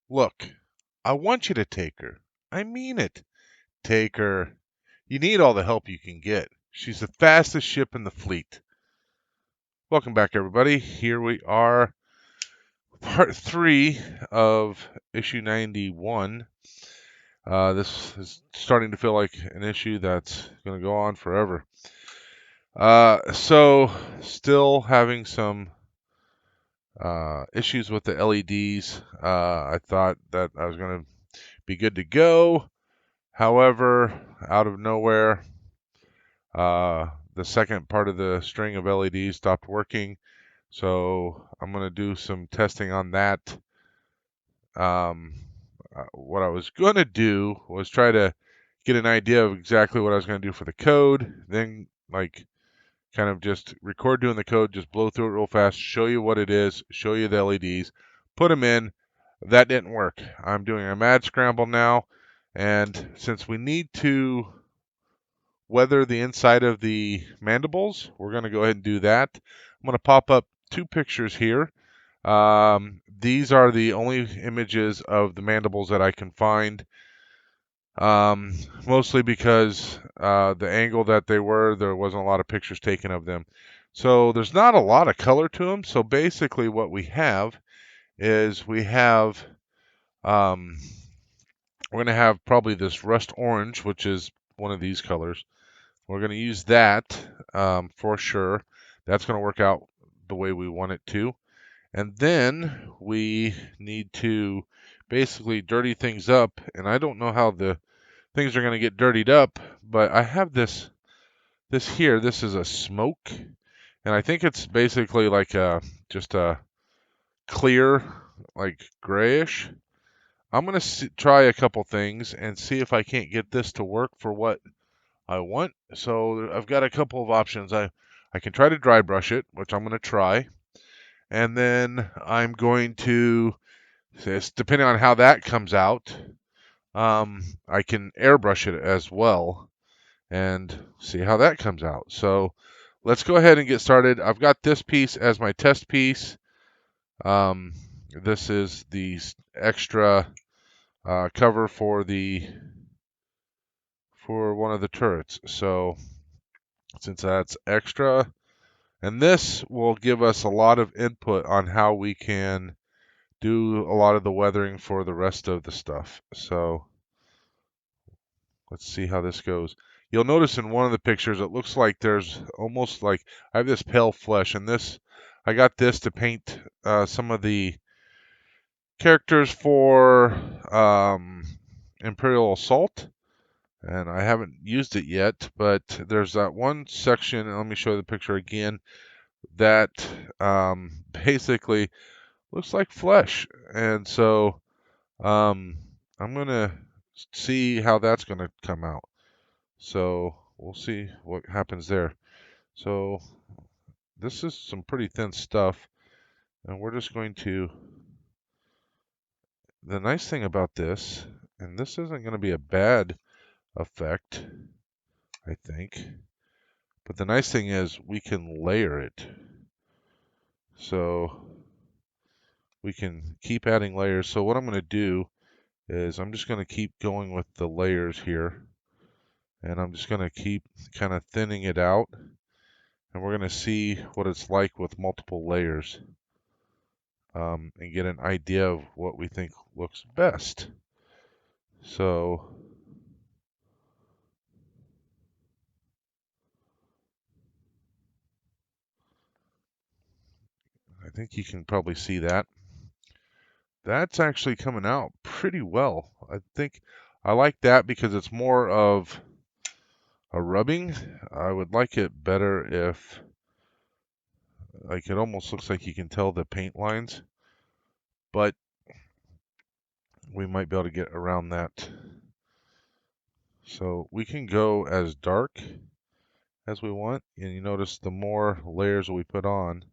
Look, I want you to take her. I mean it. Take her. You need all the help you can get. She's the fastest ship in the fleet. Welcome back, everybody. Here we are, part 3 of issue 91. This is starting to feel like an issue that's going to go on forever. So, still having some issues with the LEDs. I thought that I was going to be good to go. However, out of nowhere, the second part of the string of LEDs stopped working. So I'm going to do some testing on that. What I was going to do was try to get an idea of exactly what I was going to do for the code, then kind of just record doing the code, just blow through it real fast, show you what it is, show you the LEDs, put them in. That didn't work. I'm doing a mad scramble now, and since we need to weather the inside of the mandibles, we're going to go ahead and do that. I'm going to pop up 2 pictures here. These are the only images of the mandibles that I can find, mostly because the angle that they were, there wasn't a lot of pictures taken of them. So there's not a lot of color to them. So basically what we have is we're going to have probably this rust orange, which is one of these colors. We're going to use that for sure. That's going to work out the way we want it to. And then we need to basically dirty things up. And I don't know how the things are going to get dirtied up, but I have this here. This is a smoke. And I think it's basically like just a clear, like grayish. I'm going to try a couple things and see if I can't get this to work for what I want. So I've got a couple of options. I can try to dry brush it, which I'm going to try. And then I'm going to, depending on how that comes out, I can airbrush it as well and see how that comes out. So let's go ahead and get started. I've got this piece as my test piece. This is the extra cover for one of the turrets. So since that's extra, and this will give us a lot of input on how we can do a lot of the weathering for the rest of the stuff. So let's see how this goes. You'll notice in one of the pictures it looks like there's almost like I have this pale flesh, and this I got this to paint some of the characters for Imperial Assault, and I haven't used it yet, but there's that one section, and let me show you the picture again, that basically looks like flesh. And so I'm going to see how that's going to come out. So we'll see what happens there. So this is some pretty thin stuff, and we're just going to, the nice thing about this, and this isn't going to be a bad effect, I think, but the nice thing is we can layer it. So we can keep adding layers. So what I'm going to do is I'm just going to keep going with the layers here, and I'm just going to keep kind of thinning it out, and we're going to see what it's like with multiple layers, and get an idea of what we think looks best. So I think you can probably see that. That's actually coming out pretty well. I think I like that because it's more of a rubbing. I would like it better if, like, it almost looks like you can tell the paint lines, but we might be able to get around that. So we can go as dark as we want, and you notice the more layers we put on,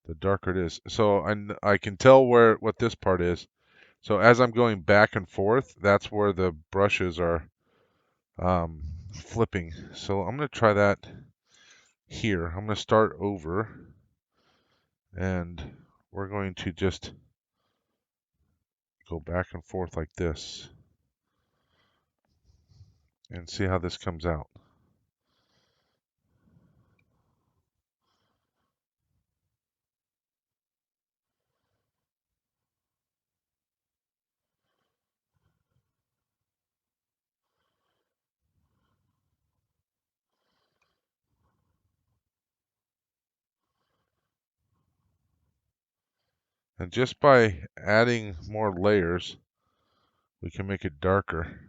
the darker it is. So I can tell what this part is. So as I'm going back and forth, that's where the brushes are flipping. So I'm going to try that here. I'm going to start over, and we're going to just go back and forth like this and see how this comes out. And just by adding more layers, we can make it darker.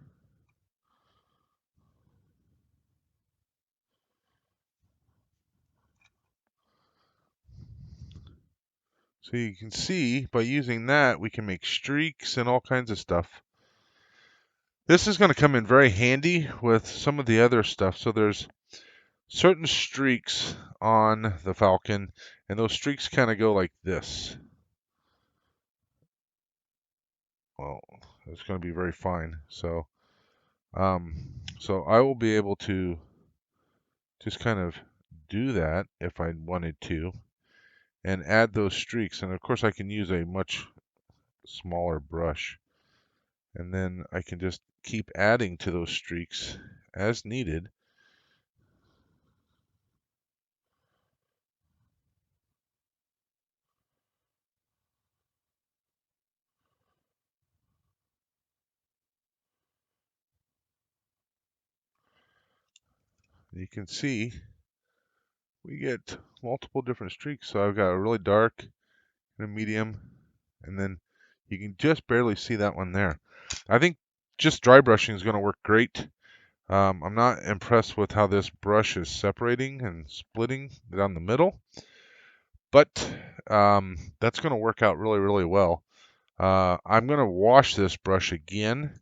So you can see by using that, we can make streaks and all kinds of stuff. This is going to come in very handy with some of the other stuff. So there's certain streaks on the Falcon, and those streaks kind of go like this. Well, it's going to be very fine. So I will be able to just kind of do that if I wanted to and add those streaks. And of course I can use a much smaller brush, and then I can just keep adding to those streaks as needed. You can see we get multiple different streaks. So I've got a really dark and a medium, and then you can just barely see that one there. I think just dry brushing is going to work great. I'm not impressed with how this brush is separating and splitting down the middle, but that's going to work out really, really well. I'm going to wash this brush again,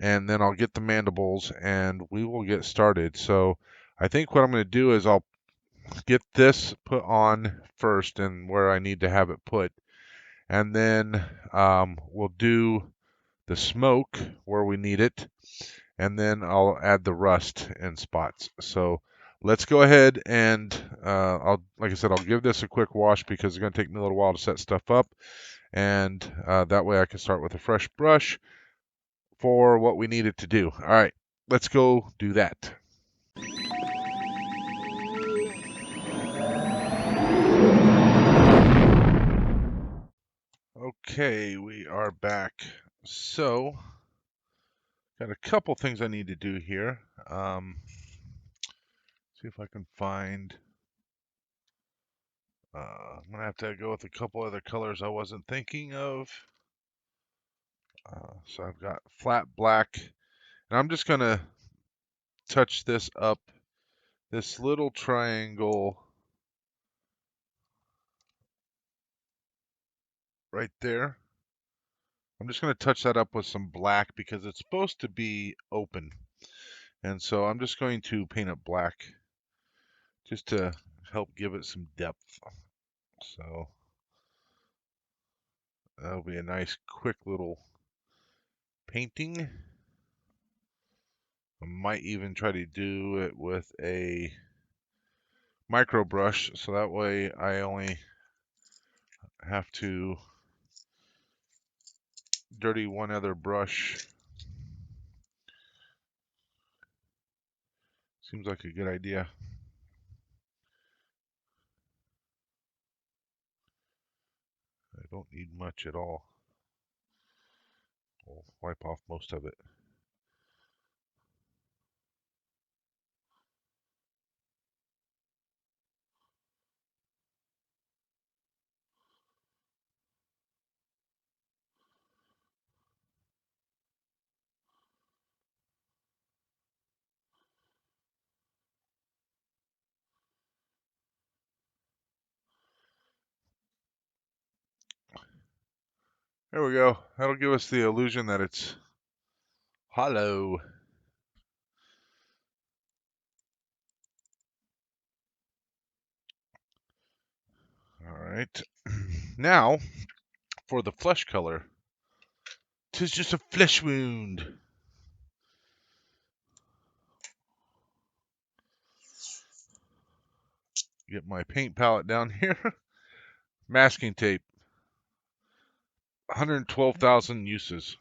and then I'll get the mandibles and we will get started. So I think what I'm going to do is I'll get this put on first and where I need to have it put, and then we'll do the smoke where we need it, and then I'll add the rust in spots. So let's go ahead and like I said, I'll give this a quick wash because it's going to take me a little while to set stuff up, and that way I can start with a fresh brush for what we need it to do. All right, let's go do that. Okay, we are back. So, got a couple things I need to do here. See if I can find. I'm gonna have to go with a couple other colors I wasn't thinking of. So I've got flat black, and I'm just gonna touch this up, this little triangle right there. I'm just gonna touch that up with some black because it's supposed to be open. And so I'm just going to paint it black just to help give it some depth. So that'll be a nice quick little painting. I might even try to do it with a micro brush, so that way I only have to dirty one other brush. Seems like a good idea. I don't need much at all. We'll wipe off most of it. There we go. That'll give us the illusion that it's hollow. All right. Now, for the flesh color. 'Tis just a flesh wound. Get my paint palette down here. Masking tape. 112,000 uses.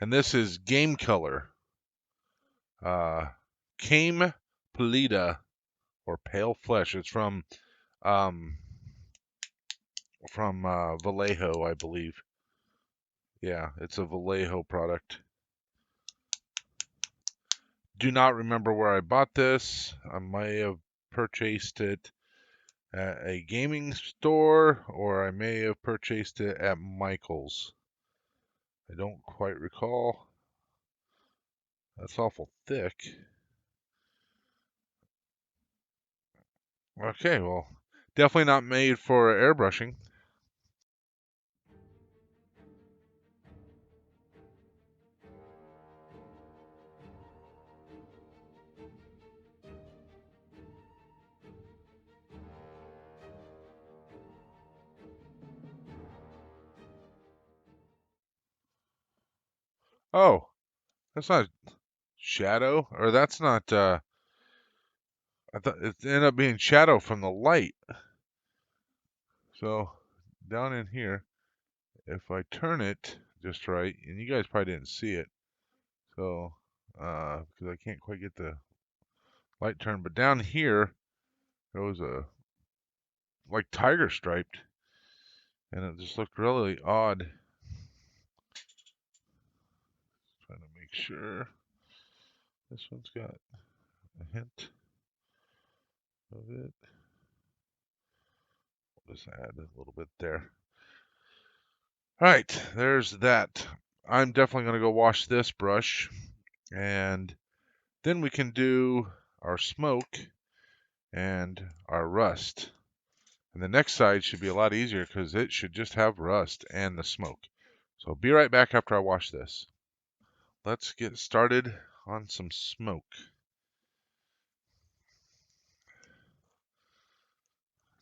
And this is Game Color. Came Polita, or Pale Flesh. It's um, Vallejo, I believe. Yeah, it's a Vallejo product. Do not remember where I bought this. I may have purchased it at a gaming store, or I may have purchased it at Michael's. I don't quite recall. That's awful thick. Okay, well, definitely not made for airbrushing. Oh, that's not shadow, or that's not, I thought it ended up being shadow from the light. So, down in here, if I turn it just right, and you guys probably didn't see it, so, because I can't quite get the light turned, but down here, there was a, like tiger striped, and it just looked really odd. Trying to make sure. This one's got a hint of it. We'll just add a little bit there. All right, there's that. I'm definitely going to go wash this brush, and then we can do our smoke and our rust. And the next side should be a lot easier because it should just have rust and the smoke. So I'll be right back after I wash this. Let's get started on some smoke.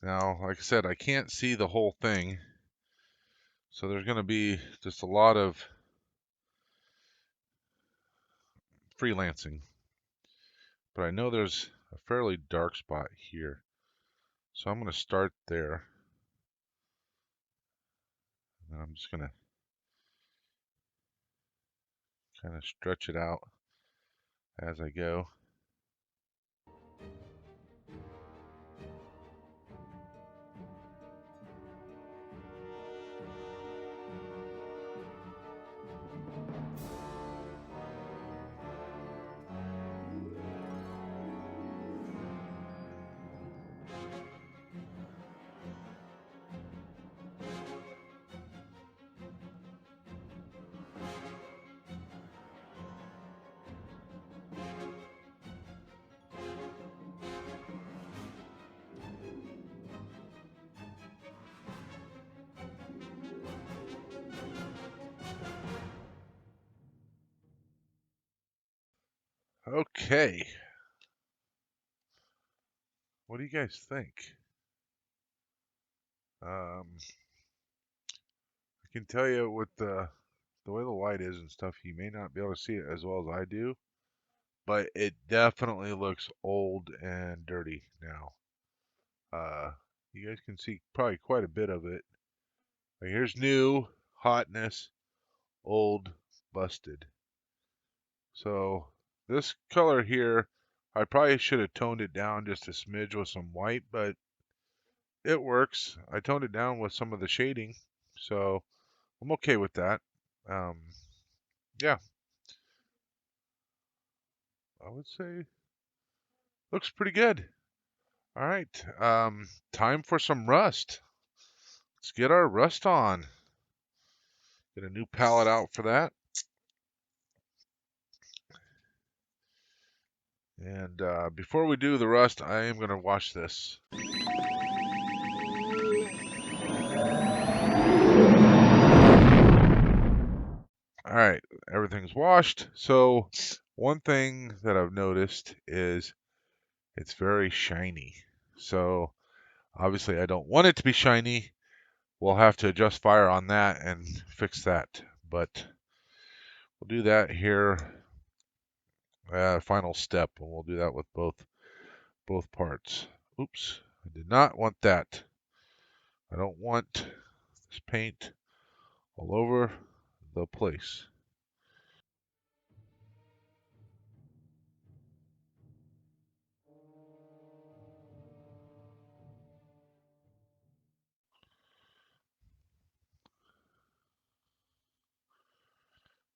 Now, like I said, I can't see the whole thing, so there's going to be just a lot of freelancing. But I know there's a fairly dark spot here, so I'm going to start there. And I'm just going to kind of stretch it out as I go. Okay. What do you guys think? I can tell you with the way the light is and stuff, you may not be able to see it as well as I do, but it definitely looks old and dirty now. You guys can see probably quite a bit of it. Like here's new, hotness, old, busted. So this color here, I probably should have toned it down just a smidge with some white, but it works. I toned it down with some of the shading, so I'm okay with that. Um, yeah, I would say looks pretty good. All right, time for some rust. Let's get our rust on. Get a new palette out for that. And before we do the rust, I am going to wash this. All right, everything's washed. So one thing that I've noticed is it's very shiny. So obviously I don't want it to be shiny. We'll have to adjust fire on that and fix that. But we'll do that here, final step, and we'll do that with both parts. Oops, I did not want that. I don't want this paint all over the place.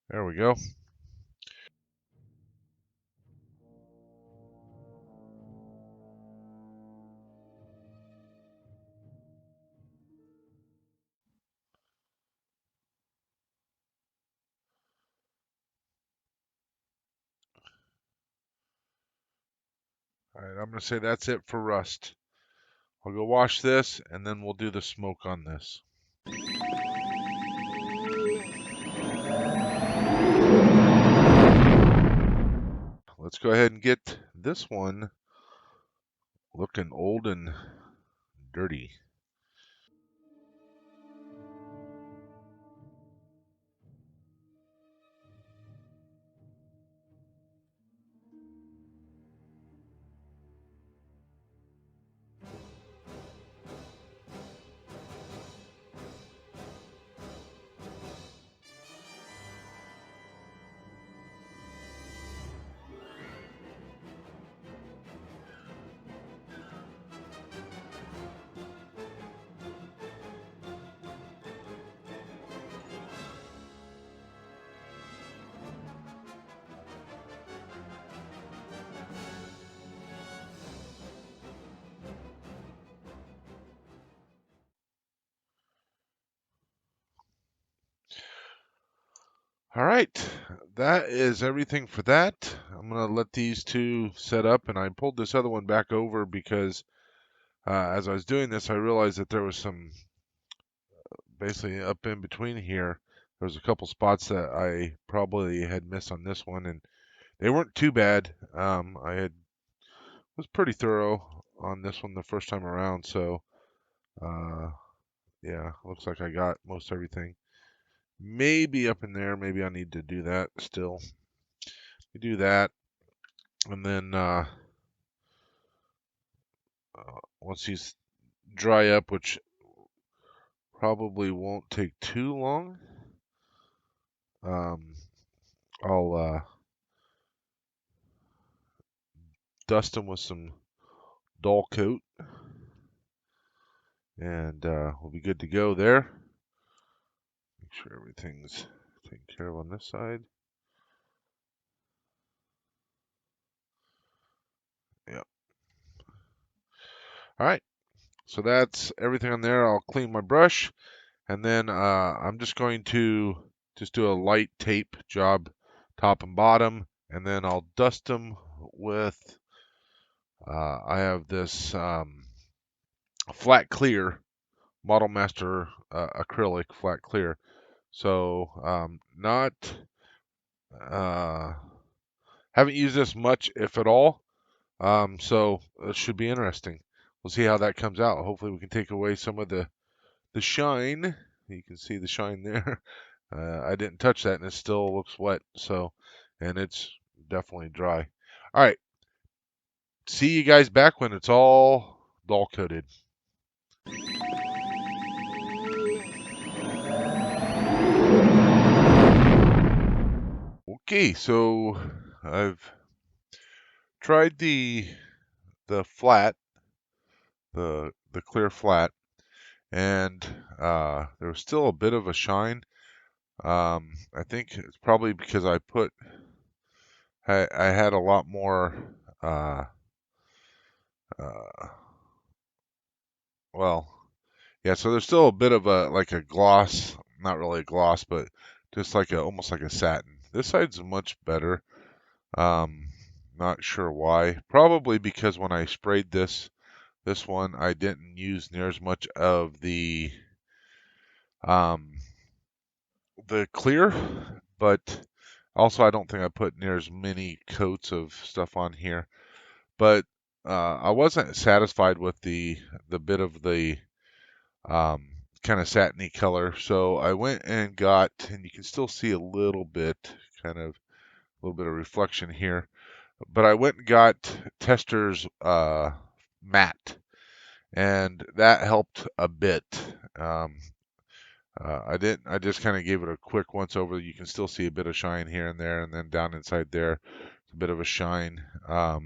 There we go. All right, I'm going to say that's it for rust. I'll go wash this, and then we'll do the smoke on this. Let's go ahead and get this one looking old and dirty. All right, that is everything for that. I'm going to let these two set up, and I pulled this other one back over because as I was doing this, I realized that there was some basically up in between here. There was a couple spots that I probably had missed on this one, and they weren't too bad. I had was pretty thorough on this one the first time around, so uh, yeah, looks like I got most everything. Maybe up in there, maybe I need to do that still. We do that, and then once these dry up, which probably won't take too long, um, I'll dust them with some dull coat, and we'll be good to go there. Make sure everything's taken care of on this side. Yep. All right. So that's everything on there. I'll clean my brush, and then I'm just going to just do a light tape job top and bottom, and then I'll dust them with I have this flat clear Model Master acrylic flat clear. So not haven't used this much, if at all. So it should be interesting. We'll see how that comes out. Hopefully we can take away some of the shine. You can see the shine there. I didn't touch that and it still looks wet. So, and it's definitely dry. All right. See you guys back when it's all dull coated. Okay, so I've tried the flat, the clear flat, and there was still a bit of a shine. I think it's probably because I had a lot more uh, uh, well, yeah. So there's still a bit of a like a gloss, not really a gloss, but just like a almost like a satin. This side's much better. Um, Not sure why. Probably because when I sprayed this one, I didn't use near as much of um, the clear, but also I don't think I put near as many coats of stuff on here. But I wasn't satisfied with the bit of the um, kind of satiny color, so I went and got, and you can still see a little bit, kind of a little bit of reflection here. But I went and got Tester's matte, and that helped a bit. Um, I didn't. I just kind of gave it a quick once over. You can still see a bit of shine here and there, and then down inside there, a bit of a shine. I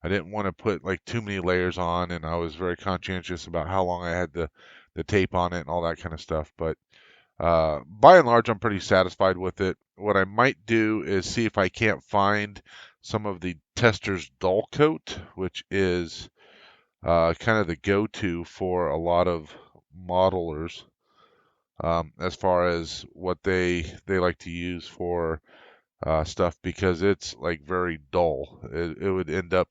didn't want to put like too many layers on, and I was very conscientious about how long I had the tape on it and all that kind of stuff. But by and large, I'm pretty satisfied with it. What I might do is see if I can't find some of the tester's dull coat, which is kind of the go-to for a lot of modelers, as far as what they like to use for stuff, because it's like very dull. It would end up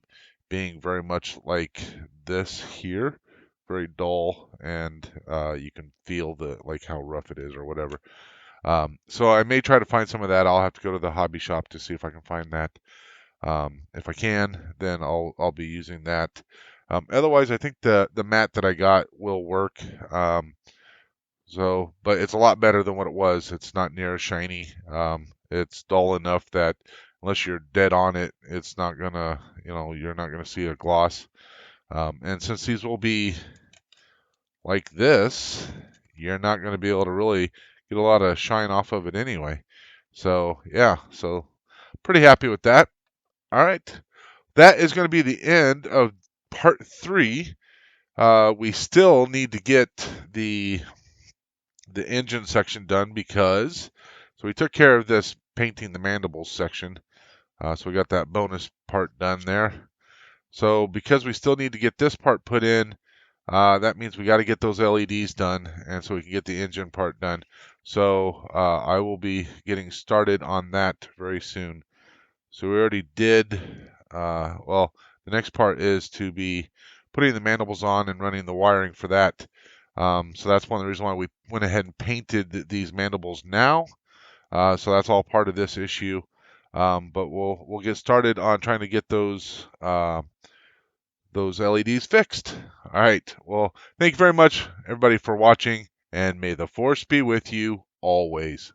being very much like this here, very dull, and you can feel the like how rough it is or whatever. So I may try to find some of that. I'll have to go to the hobby shop to see if I can find that. If I can, then I'll be using that. Otherwise, I think the mat that I got will work. But it's a lot better than what it was. It's not near as shiny. It's dull enough that unless you're dead on it, it's not gonna, you're not gonna see a gloss. And since these will be like this, you're not gonna be able to really get a lot of shine off of it anyway. So yeah, so pretty happy with that. All right, that is going to be the end of part 3. We still need to get the the engine section done because so we took care of this painting the mandibles section. So we got that bonus part done there. So because we still need to get this part put in, that means we got to get those LEDs done, and so we can get the engine part done. So I will be getting started on that very soon. So we already did, well, the next part is to be putting the mandibles on and running the wiring for that. So that's one of the reasons why we went ahead and painted these mandibles now. So that's all part of this issue. But we'll get started on trying to get those LEDs fixed. All right. Well, thank you very much, everybody, for watching, and may the force be with you always.